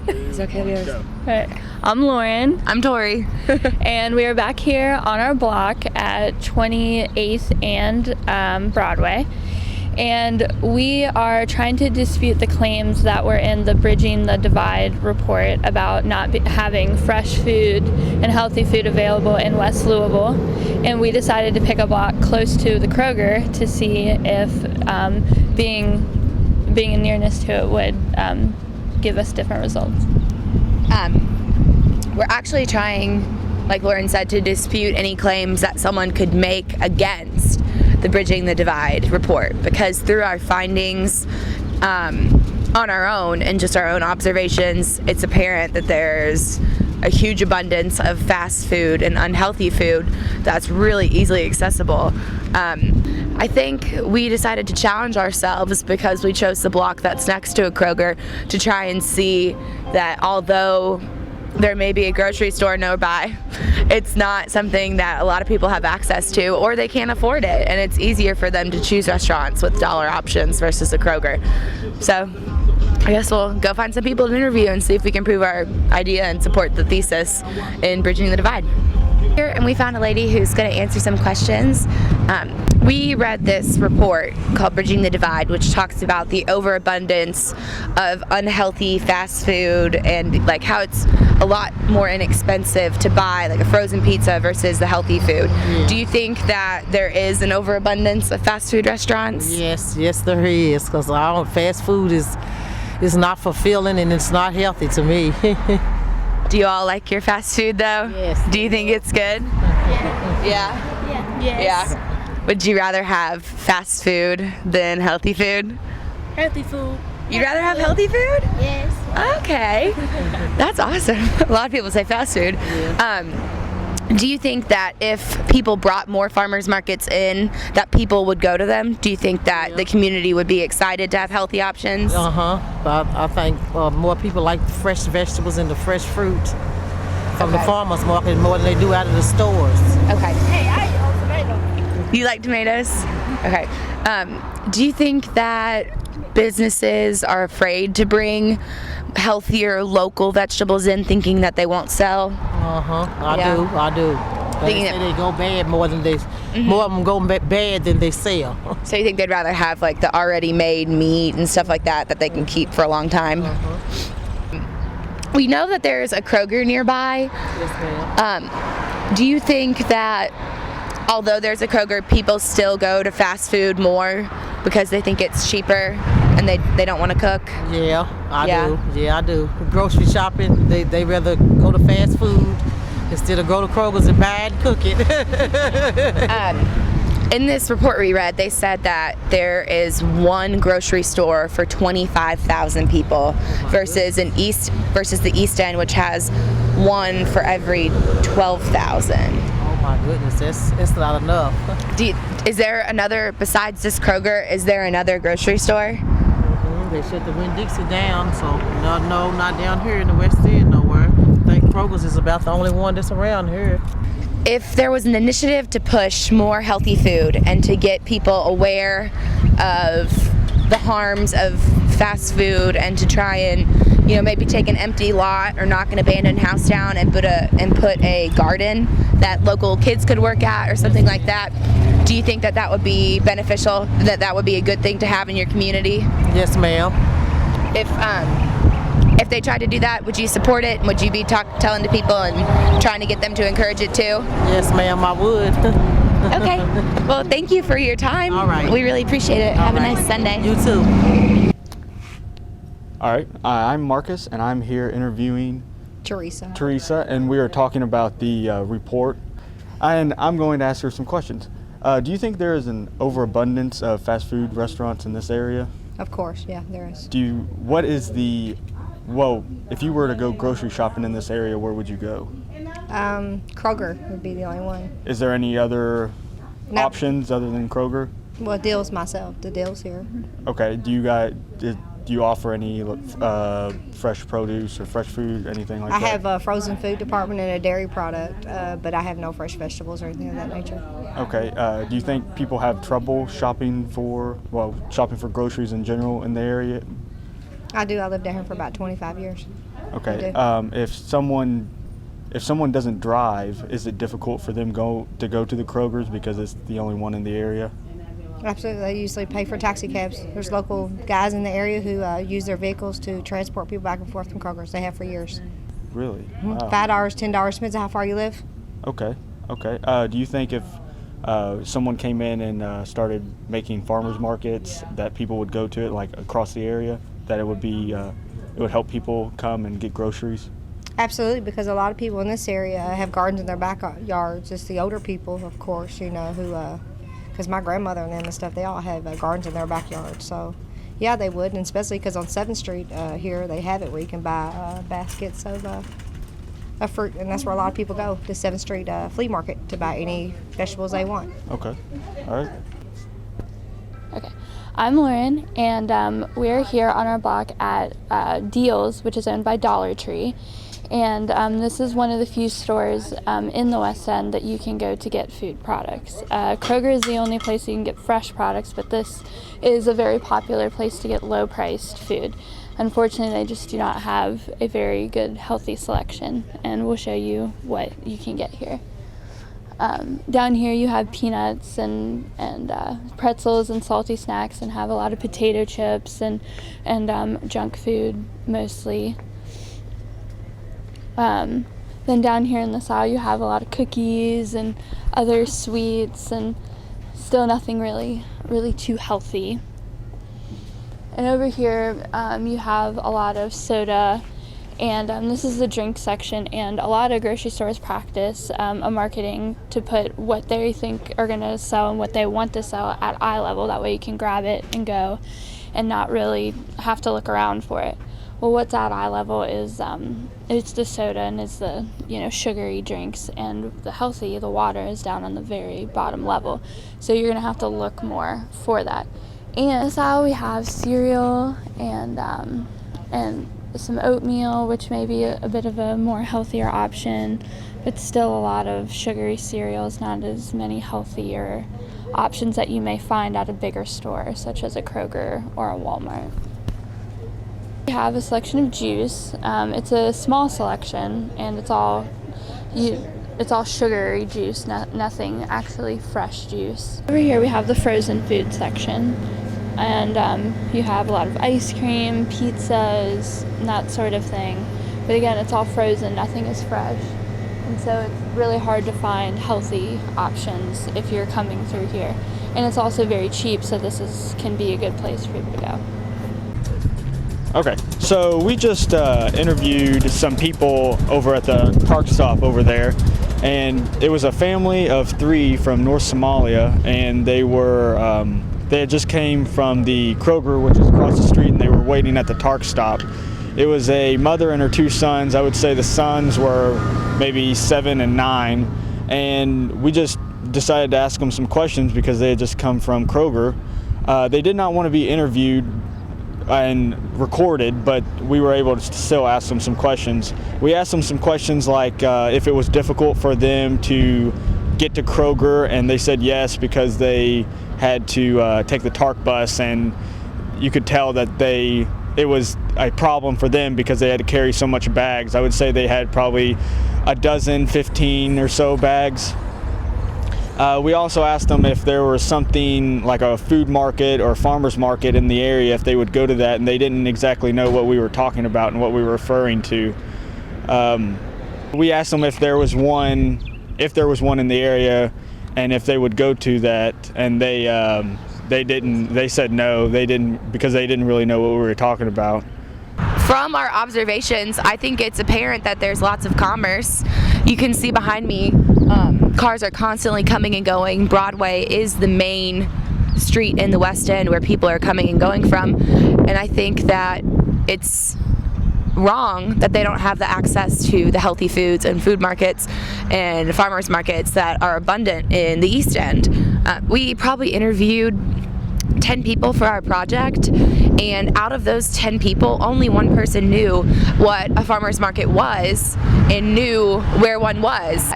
It's okay. Right. I'm Lauren. I'm Tori. And we are back here on our block at 28th and Broadway. And we are trying to dispute the claims that were in the Bridging the Divide report about not having fresh food and healthy food available in West Louisville. And we decided to pick a block close to the Kroger to see if being in nearness to it would give us different results. We're actually trying, like Lauren said, to dispute any claims that someone could make against the Bridging the Divide report, because through our findings on our own and just our own observations, it's apparent that there's a huge abundance of fast food and unhealthy food that's really easily accessible. I think we decided to challenge ourselves because we chose the block that's next to a Kroger to try and see that although there may be a grocery store nearby, it's not something that a lot of people have access to, or they can't afford it, and it's easier for them to choose restaurants with dollar options versus a Kroger. So I guess we'll go find some people to interview and see if we can prove our idea and support the thesis in Bridging the Divide. Here, and we found a lady who's going to answer some questions. We read this report called Bridging the Divide, which talks about the overabundance of unhealthy fast food and like how it's a lot more inexpensive to buy like a frozen pizza versus the healthy food. Do you think that there is an overabundance of fast food restaurants? Yes, there is, because fast food is not fulfilling and it's not healthy to me. Do you all like your fast food though? Yes. Do you think it's good? Yeah. Yeah? Yes. Yeah. Would you rather have fast food than healthy food? Healthy food. You'd rather have healthy food? Yes. Okay. That's awesome. A lot of people say fast food. Do you think that if people brought more farmers markets in, that people would go to them? Do you think that the community would be excited to have healthy options? But I think more people like fresh vegetables and the fresh fruit from the farmers market more than they do out of the stores. Okay. Hey, I eat tomato. You like tomatoes? Okay. Do you think that businesses are afraid to bring healthier local vegetables in, thinking that they won't sell? I do. They say they go bad more than they, more of them go bad than they sell. So you think they'd rather have like the already made meat and stuff like that they can keep for a long time? We know that there's a Kroger nearby. Yes, ma'am. Do you think that although there's a Kroger, people still go to fast food more because they think it's cheaper and they don't want to cook? Yeah, I do. Grocery shopping, they rather go to fast food instead of go to Kroger's and buy it and cook it. In this report we read, they said that there is one grocery store for 25,000 people versus the East End, which has one for every 12,000. Oh my goodness, that's not enough. Is there another, besides this Kroger, is there another grocery store? They shut the Winn-Dixie down, so no, not down here in the West End nowhere. I think Kroger's is about the only one that's around here. If there was an initiative to push more healthy food and to get people aware of the harms of fast food and to try and, maybe take an empty lot or knock an abandoned house down and put a garden that local kids could work at or something like that, do you think that would be beneficial, that would be a good thing to have in your community? Yes, ma'am. If they tried to do that, would you support it? Would you be telling to people and trying to get them to encourage it too? Yes, ma'am, I would. Okay. Well, thank you for your time. All right. We really appreciate it. Have a nice Sunday. You too. All right. I'm Marcus, and I'm here interviewing Teresa, and we are talking about the report. And I'm going to ask her some questions. Do you think there is an overabundance of fast food restaurants in this area? Of course, yeah, there is. If you were to go grocery shopping in this area, where would you go? Kroger would be the only one. Is there any other options other than Kroger? Well, Deal's myself. The Deal's here. Okay. Do you offer any fresh produce or fresh food, anything like that? I have a frozen food department and a dairy product, but I have no fresh vegetables or anything of that nature. Okay. Do you think people have trouble shopping for groceries in general in the area? I do. I lived down here for about 25 years. Okay. I do. If someone doesn't drive, is it difficult for them to go to the Kroger's because it's the only one in the area? Absolutely. They usually pay for taxi cabs. There's local guys in the area who use their vehicles to transport people back and forth from Kroger's. They have for years. Really? Wow. $5, $10, depends on how far you live. Okay. Okay. Do you think if someone came in and started making farmers markets that people would go to it, like across the area, that it would help people come and get groceries? Absolutely, because a lot of people in this area have gardens in their backyards. It's the older people, of course, who, because my grandmother and them and stuff, they all have gardens in their backyard. So, yeah, they would, and especially because on 7th Street here, they have it where you can buy baskets of fruit, and that's where a lot of people go, to 7th Street flea market, to buy any vegetables they want. Okay. All right. Okay, I'm Lauren, and we're here on our block at Deals, which is owned by Dollar Tree. And this is one of the few stores in the West End that you can go to get food products. Kroger is the only place you can get fresh products, but this is a very popular place to get low-priced food. Unfortunately, they just do not have a very good, healthy selection, and we'll show you what you can get here. Down here you have peanuts and pretzels and salty snacks, and have a lot of potato chips and junk food mostly. Then down here in this aisle you have a lot of cookies and other sweets, and still nothing really too healthy. And over here you have a lot of soda, and this is the drink section, and a lot of grocery stores practice a marketing to put what they think are going to sell and what they want to sell at eye level. That way you can grab it and go and not really have to look around for it. Well, what's at eye level is it's the soda and it's the sugary drinks, and the water is down on the very bottom level. So you're gonna have to look more for that. And in this aisle we have cereal and some oatmeal, which may be a bit of a more healthier option, but still a lot of sugary cereals, not as many healthier options that you may find at a bigger store, such as a Kroger or a Walmart. We have a selection of juice. It's a small selection, and it's all sugary juice, nothing actually fresh juice. Over here we have the frozen food section, and you have a lot of ice cream, pizzas, and that sort of thing. But again, it's all frozen, nothing is fresh, and so it's really hard to find healthy options if you're coming through here. And it's also very cheap, so can be a good place for people to go. Okay, so we just interviewed some people over at the park stop over there, and it was a family of 3 from North Somalia, and they had just came from the Kroger, which is across the street, and they were waiting at the Tark stop. It was a mother and her 2 sons. I would say the sons were maybe 7 and 9, and we just decided to ask them some questions because they had just come from Kroger. They did not want to be interviewed and recorded, but we were able to still ask them some questions. We asked them some questions like if it was difficult for them to get to Kroger, and they said yes, because they had to take the Tark bus, and you could tell that it was a problem for them because they had to carry so much bags. I would say they had probably 15 or so bags. We also asked them if there was something like a food market or farmer's market in the area, if they would go to that, and they didn't exactly know what we were talking about and what we were referring to. We asked them if there was one in the area, and if they would go to that, and they didn't. They said no, they didn't, because they didn't really know what we were talking about. From our observations, I think it's apparent that there's lots of commerce. You can see behind me, cars are constantly coming and going. Broadway is the main street in the West End where people are coming and going from, and I think that it's wrong that they don't have the access to the healthy foods and food markets and farmers markets that are abundant in the East End. We probably interviewed 10 people for our project, and out of those 10 people, only 1 person knew what a farmer's market was and knew where one was.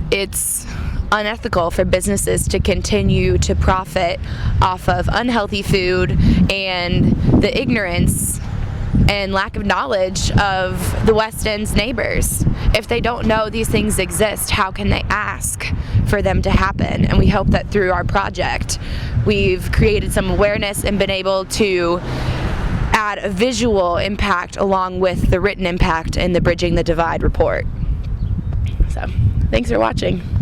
It's unethical for businesses to continue to profit off of unhealthy food and the ignorance and lack of knowledge of the West End's neighbors. If they don't know these things exist, how can they ask for them to happen? And we hope that through our project, we've created some awareness and been able to add a visual impact along with the written impact in the Bridging the Divide report. So, thanks for watching.